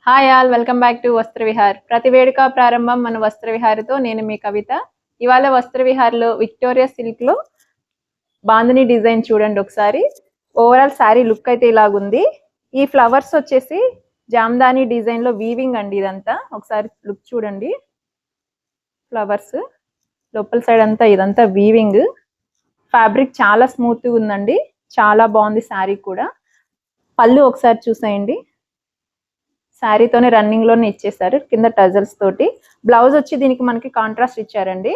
Hi all, welcome back to వస్త్ర విహార్. ప్రతి వేడుక ప్రారంభం మన వస్త్ర విహార్తో. నేను మీ కవిత. ఇవాళ వస్త్ర విహార్లో విక్టోరియా సిల్క్లో బాందిని డిజైన్ చూడండి ఒకసారి. ఓవరాల్ శారీ లుక్ అయితే ఇలాగుంది. ఈ ఫ్లవర్స్ వచ్చేసి జామ్దాని డిజైన్లో వీవింగ్ అండి. ఇదంతా ఒకసారి లుక్ చూడండి. ఫ్లవర్స్ లోపల సైడ్ అంతా ఇదంతా వీవింగ్. ఫ్యాబ్రిక్ చాలా స్మూత్గా ఉందండి, చాలా బాగుంది శారీ కూడా. పళ్ళు ఒకసారి చూసేయండి. శారీతోనే రన్నింగ్లోనే ఇచ్చేసారు, కింద టజల్స్ తోటి. బ్లౌజ్ వచ్చి దీనికి మనకి కాంట్రాస్ట్ ఇచ్చారండి.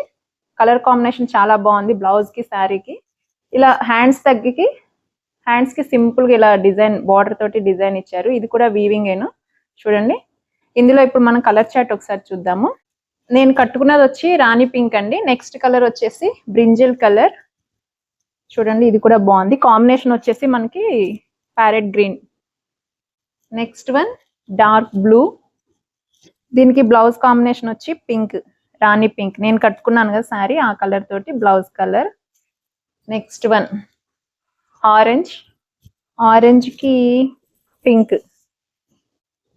కలర్ కాంబినేషన్ చాలా బాగుంది బ్లౌజ్కి శారీకి. ఇలా హ్యాండ్స్కి సింపుల్గా ఇలా డిజైన్ బార్డర్ తోటి డిజైన్ ఇచ్చారు. ఇది కూడా వీవింగ్ ఏను చూడండి. ఇందులో ఇప్పుడు మనం కలర్ చార్ట్ ఒకసారి చూద్దాము. నేను కట్టుకున్నది వచ్చి రాణి పింక్ అండి. నెక్స్ట్ కలర్ వచ్చేసి బ్రింజల్ కలర్ చూడండి, ఇది కూడా బాగుంది. కాంబినేషన్ వచ్చేసి మనకి parrot green. Next one dark blue. దీనికి బ్లౌజ్ కాంబినేషన్ వచ్చి పింక్, రాణి పింక్. నేను కట్టుకున్నాను కదా శారీ, ఆ కలర్ తోటి బ్లౌజ్ కలర్. నెక్స్ట్ వన్ ఆరెంజ్కి పింక్.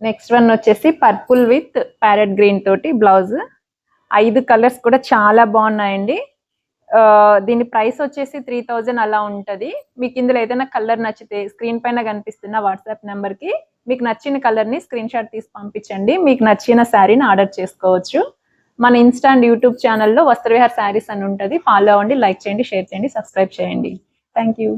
నెక్స్ట్ వన్ వచ్చేసి పర్పుల్ విత్ ప్యారెట్ గ్రీన్ తోటి బ్లౌజ్. 5 కలర్స్ కూడా చాలా బాగున్నాయండి. దీని ప్రైస్ వచ్చేసి 3000 అలా ఉంటుంది. మీకు ఇందులో ఏదైనా కలర్ నచ్చితే స్క్రీన్ పైన కనిపిస్తున్న వాట్సాప్ నెంబర్కి మీకు నచ్చిన కలర్ని స్క్రీన్ షాట్ తీసి పంపించండి. మీకు నచ్చిన శారీని ఆర్డర్ చేసుకోవచ్చు. మన ఇన్స్టా అండ్ యూట్యూబ్ ఛానల్లో వస్త్రవిహార్ శారీస్ అని ఉంటుంది. ఫాలో అవ్వండి, లైక్ చేయండి, షేర్ చేయండి, సబ్స్క్రైబ్ చేయండి. Thank you.